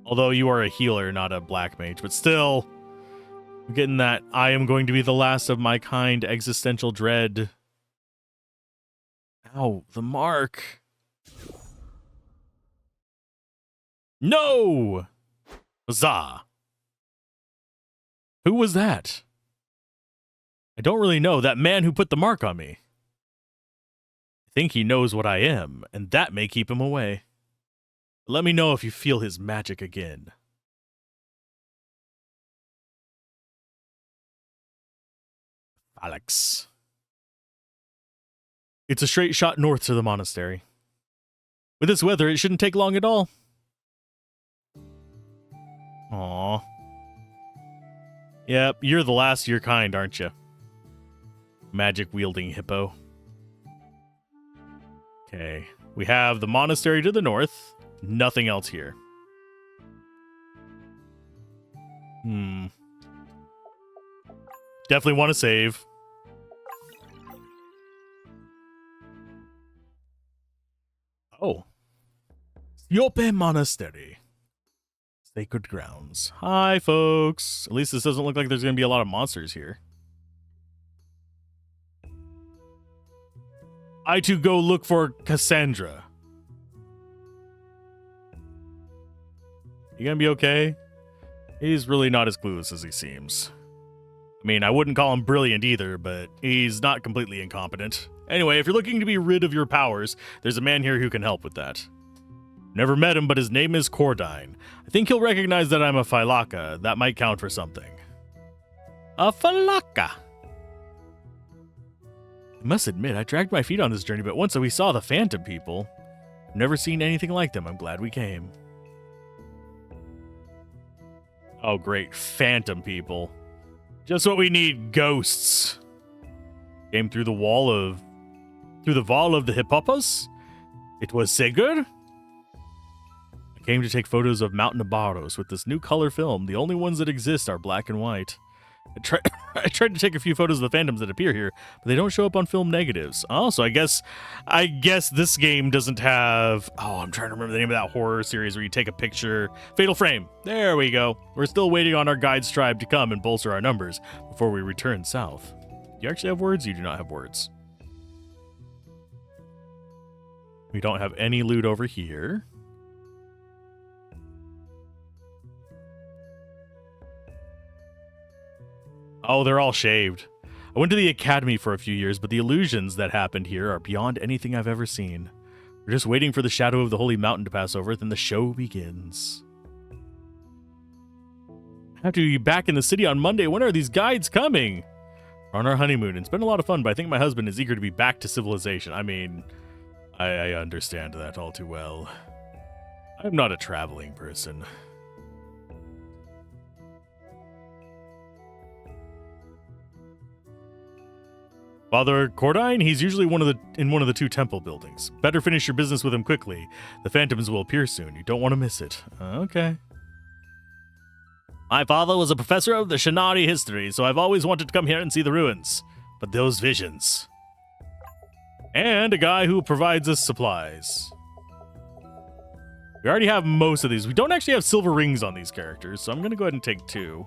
Although you are a healer, not a black mage. But still, I'm getting that I am going to be the last of my kind existential dread. Ow, the mark. No! Huzzah! Who was that? I don't really know. That man who put the mark on me. I think he knows what I am, and that may keep him away. Let me know if you feel his magic again. Alex. It's a straight shot north to the monastery. With this weather, it shouldn't take long at all. Aww. Yep, you're the last of your kind, aren't you? Magic-wielding hippo. Okay, we have the monastery to the north. Nothing else here. Definitely want to save. Oh. Siope Monastery. Sacred grounds. Hi, folks. At least this doesn't look like there's going to be a lot of monsters here. I to go look for Cassandra. You gonna be okay? He's really not as clueless as he seems. I mean, I wouldn't call him brilliant either, but he's not completely incompetent. Anyway, if you're looking to be rid of your powers, there's a man here who can help with that. Never met him, but his name is Cordine. I think he'll recognize that I'm a Phylaka. That might count for something. A Phylaka. I must admit, I dragged my feet on this journey, but once we saw the Phantom people, I've never seen anything like them. I'm glad we came. Oh, great. Phantom people. Just what we need, ghosts. Came through the wall of... Through the wall of the Hippopas? It was Segur? I came to take photos of Mount Nabarros with this new color film. The only ones that exist are black and white. I tried to take a few photos of the phantoms that appear here, but they don't show up on film negatives. Oh, so I guess this game doesn't have... Oh, I'm trying to remember the name of that horror series where you take a picture. Fatal Frame. There we go. We're still waiting on our guide's tribe to come and bolster our numbers before we return south. Do you actually have words? You do not have words. We don't have any loot over here. Oh, they're all shaved. I went to the academy for a few years, but the illusions that happened here are beyond anything I've ever seen. We're just waiting for the shadow of the holy mountain to pass over, then the show begins. I have to be back in the city on Monday. When are these guides coming? We're on our honeymoon. It's been a lot of fun, but I think my husband is eager to be back to civilization. I mean, I understand that all too well. I'm not a traveling person. Father Cordine, he's usually in one of the two temple buildings. Better finish your business with him quickly. The phantoms will appear soon. You don't want to miss it. Okay. My father was a professor of the Shinari history, so I've always wanted to come here and see the ruins. But those visions. And a guy who provides us supplies. We already have most of these. We don't actually have silver rings on these characters, so I'm going to go ahead and take 2.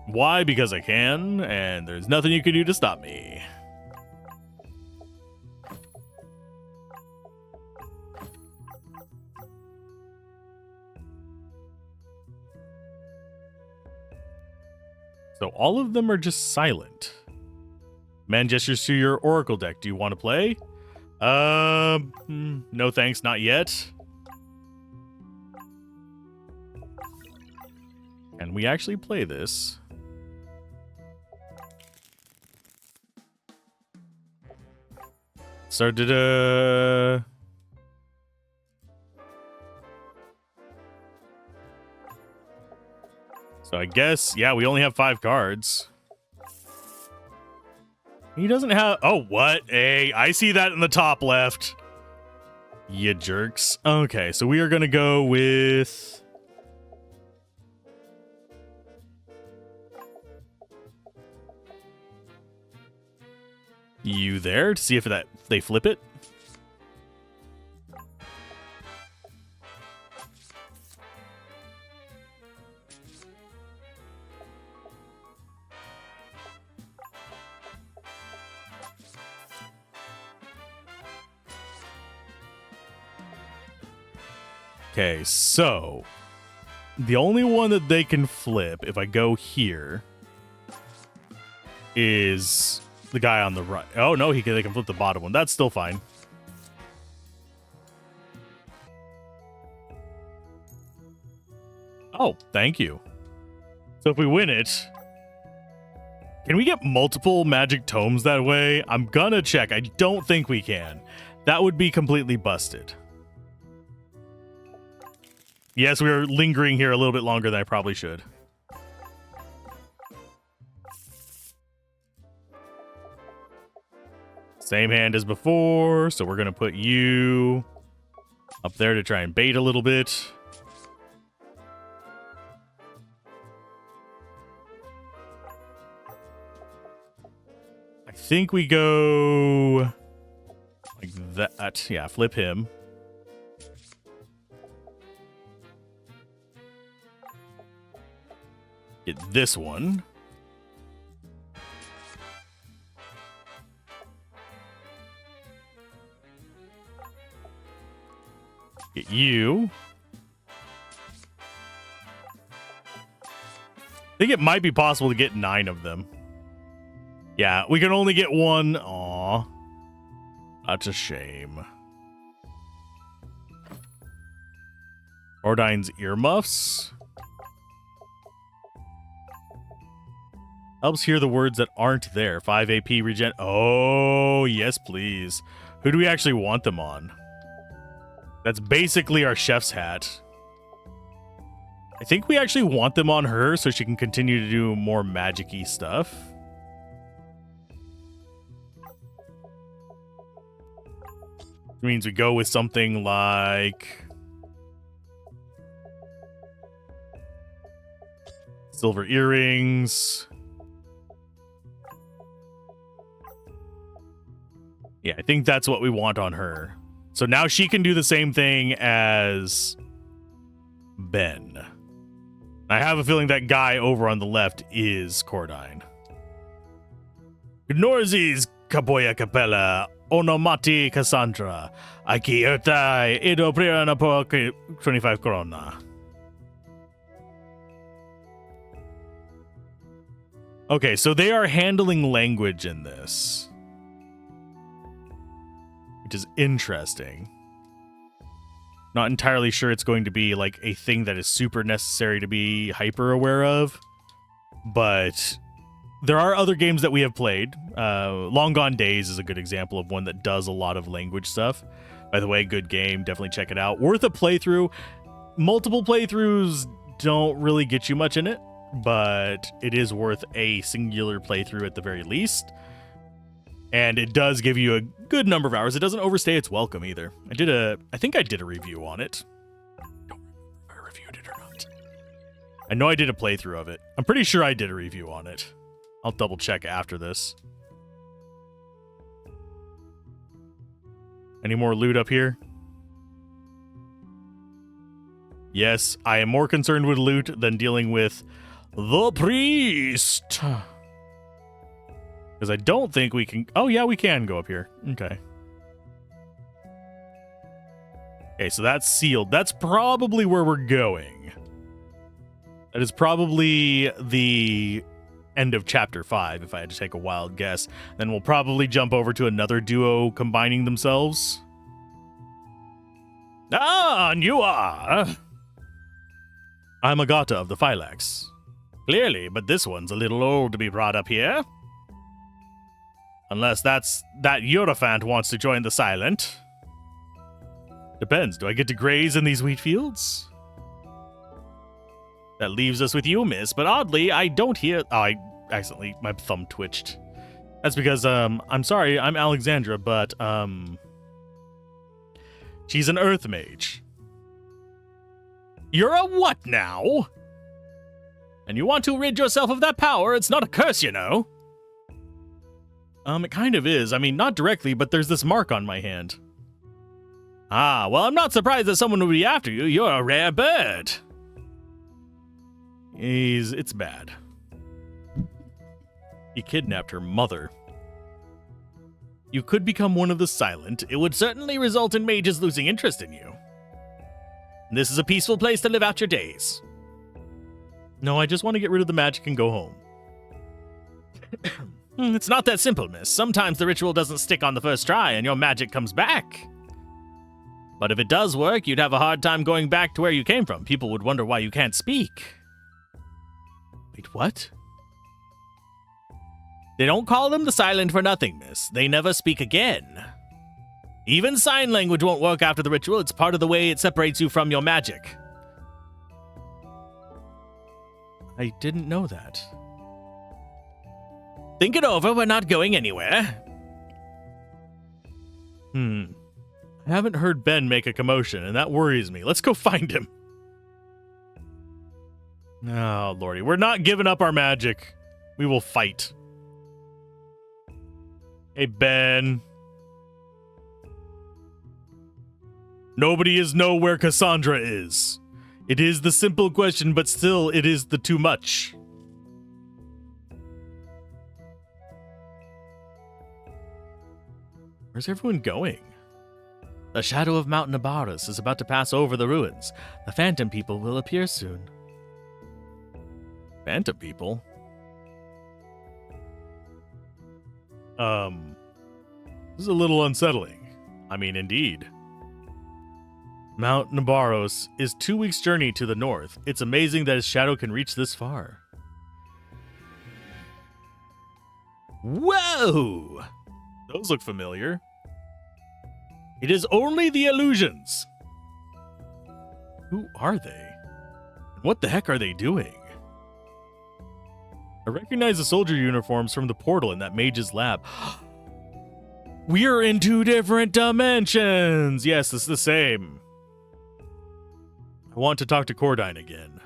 Why? Because I can, and there's nothing you can do to stop me. So all of them are just silent. Man gestures to your oracle deck. Do you want to play? No thanks, not yet. Can we actually play this? So I guess, yeah, we only have 5 cards. He doesn't have... Oh, what? Hey, I see that in the top left. You jerks. Okay, so we are going to go with... you there to see if they flip it. Okay, so the only one that they can flip if I go here is the guy on the right. Oh, no, they can flip the bottom one. That's still fine. Oh, thank you. So if we win it, can we get multiple magic tomes that way? I'm gonna check. I don't think we can. That would be completely busted. Yes, we are lingering here a little bit longer than I probably should. Same hand as before, so we're going to put you up there to try and bait a little bit. I think we go like that. Yeah, flip him. Get this one. Get you. I think it might be possible to get 9 of them. Yeah, we can only get 1. Aw. That's a shame. Ordine's earmuffs. Helps hear the words that aren't there. 5 AP regen. Oh, yes, please. Who do we actually want them on? That's basically our chef's hat. I think we actually want them on her so she can continue to do more magic-y stuff. Which means we go with something like... silver earrings. Yeah, I think that's what we want on her. So now she can do the same thing as Ben. I have a feeling that guy over on the left is Cordine. Gnorzis Kaboya Capella, Onomati Cassandra, Aki Ertai, Edo Priana po 25 Corona. Okay, so they are handling language in this, which is interesting. Not entirely sure it's going to be like a thing that is super necessary to be hyper aware of, but there are other games that we have played. Long Gone Days is a good example of one that does a lot of language stuff. By the way, good game. Definitely check it out. Worth a playthrough. Multiple playthroughs don't really get you much in it, but it is worth a singular playthrough at the very least. And it does give you a good number of hours. It doesn't overstay its welcome either. I think I did a review on it. I don't remember if I reviewed it or not. I know I did a playthrough of it. I'm pretty sure I did a review on it. I'll double check after this. Any more loot up here? Yes, I am more concerned with loot than dealing with the priest. Because I don't think we can... Oh, yeah, we can go up here. Okay. Okay, so that's sealed. That's probably where we're going. That is probably the end of Chapter 5, if I had to take a wild guess. Then we'll probably jump over to another duo combining themselves. Ah, and you are... I'm Agata of the Phylax. Clearly, but this one's a little old to be brought up here. Unless that Europhant wants to join the Silent. Depends. Do I get to graze in these wheat fields? That leaves us with you, miss. But oddly, I don't hear... Oh, I accidentally... My thumb twitched. That's because, I'm sorry, I'm Alexandra, but, she's an earth mage. You're a what now? And you want to rid yourself of that power? It's not a curse, you know. It kind of is. I mean, not directly, but there's this mark on my hand. Ah, well, I'm not surprised that someone would be after you. You're a rare bird. It's bad. He kidnapped her mother. You could become one of the Silent. It would certainly result in mages losing interest in you. This is a peaceful place to live out your days. No, I just want to get rid of the magic and go home. It's not that simple, miss. Sometimes the ritual doesn't stick on the first try and your magic comes back. But if it does work, you'd have a hard time going back to where you came from. People would wonder why you can't speak. Wait, what? They don't call them the Silent for nothing, miss. They never speak again. Even sign language won't work after the ritual. It's part of the way it separates you from your magic. I didn't know that. Think it over. We're not going anywhere. I haven't heard Ben make a commotion, and that worries me. Let's go find him. Oh, lordy. We're not giving up our magic. We will fight. Hey, Ben. Nobody is know where Cassandra is. It is the simple question, but still, it is the too much. Where's everyone going? The shadow of Mount Nabarus is about to pass over the ruins. The phantom people will appear soon. Phantom people? This is a little unsettling. I mean, indeed. Mount Nabarros is 2 weeks' journey to the north. It's amazing that his shadow can reach this far. Whoa! Those look familiar. It is only the illusions. Who are they? What the heck are they doing? I recognize the soldier uniforms from the portal in that mage's lab. We're in 2 different dimensions! Yes, it's the same. I want to talk to Cordine again.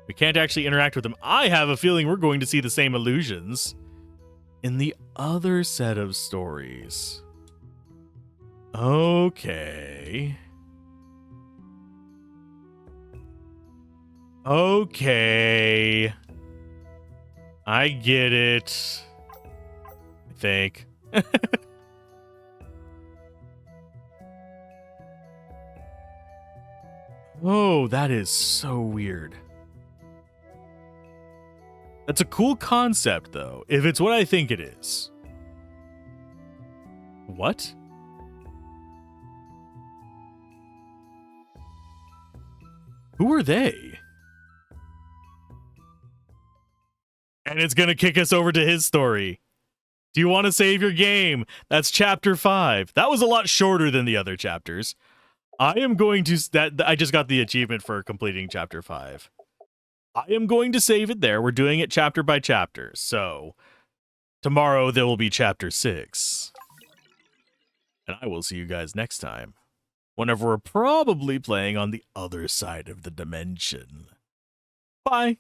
We can't actually interact with him. I have a feeling we're going to see the same illusions in the other set of stories. Okay. Okay. I get it. I think. Oh, that is so weird. That's a cool concept, though, if it's what I think it is. What? Who are they? And it's going to kick us over to his story. Do you want to save your game? That's chapter 5. That was a lot shorter than the other chapters. I am going to... I just got the achievement for completing chapter 5. I am going to save it there. We're doing it chapter by chapter. So tomorrow there will be chapter 6. And I will see you guys next time, whenever we're probably playing on the other side of the dimension. Bye.